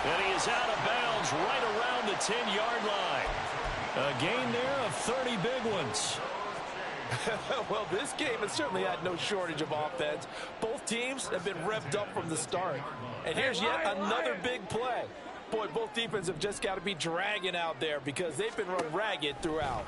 And he is out of bounds right around the 10-yard line. A gain there of 30 big ones. Well, this game has certainly had no shortage of offense. Both teams have been revved up from the start. And here's yet another big play. Boy, both defenses have just got to be dragging out there because they've been run ragged throughout.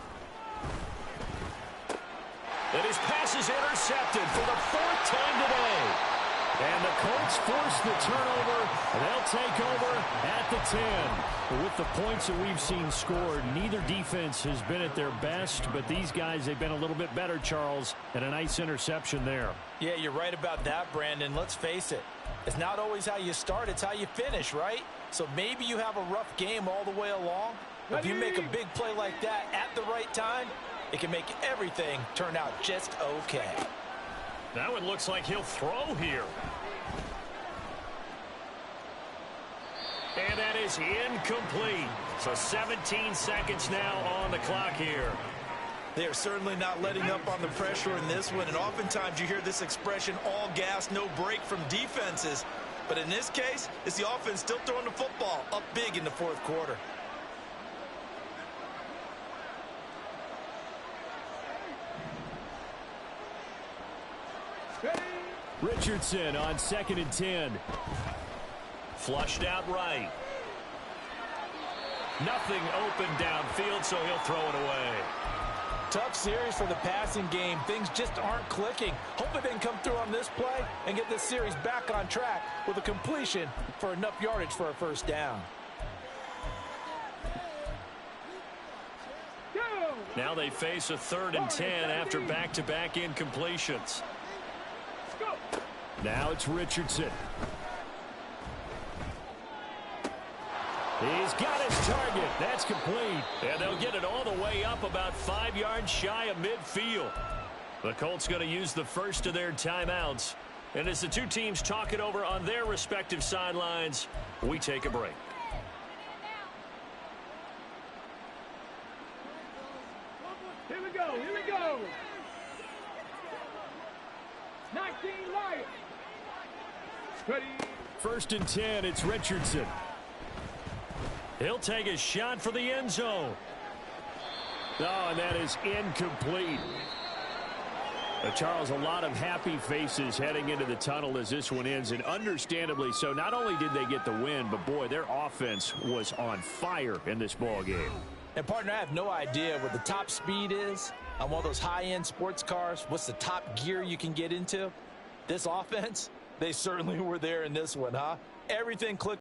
And his pass is intercepted for the 4th time today. And the Colts force the turnover. They'll take over at the 10. With the points that we've seen scored, neither defense has been at their best, but these guys, they've been a little bit better, Charles, and a nice interception there. Yeah, you're right about that, Brandon. Let's face it. It's not always how you start, it's how you finish, right? So maybe you have a rough game all the way along. But if you make a big play like that at the right time, it can make everything turn out just okay. That one looks like he'll throw here. And that is incomplete. So 17 seconds now on the clock here. They are certainly not letting up on the pressure in this one. And oftentimes you hear this expression, all gas, no break from defenses. But in this case, it's the offense still throwing the football up big in the fourth quarter. Richardson on 2nd and 10. Flushed out right. Nothing open downfield, so he'll throw it away. Tough series for the passing game. Things just aren't clicking. Hopefully they can come through on this play and get this series back on track with a completion for enough yardage for a first down. Now they face a 3rd and 10 after back-to-back incompletions. Now it's Richardson. He's got his target. That's complete. And they'll get it all the way up about 5 yards shy of midfield. The Colts going to use the first of their timeouts. And as the two teams talk it over on their respective sidelines, we take a break. Here we go. 19 Lions. Ready. 1st and 10, it's Richardson. He'll take a shot for the end zone. Oh, and that is incomplete. Charles, a lot of happy faces heading into the tunnel as this one ends, and understandably so. Not only did they get the win, but boy, their offense was on fire in this ball game. And, partner, I have no idea what the top speed is on one of those high-end sports cars. What's the top gear you can get into? This offense, they certainly were there in this one, huh? Everything clicked.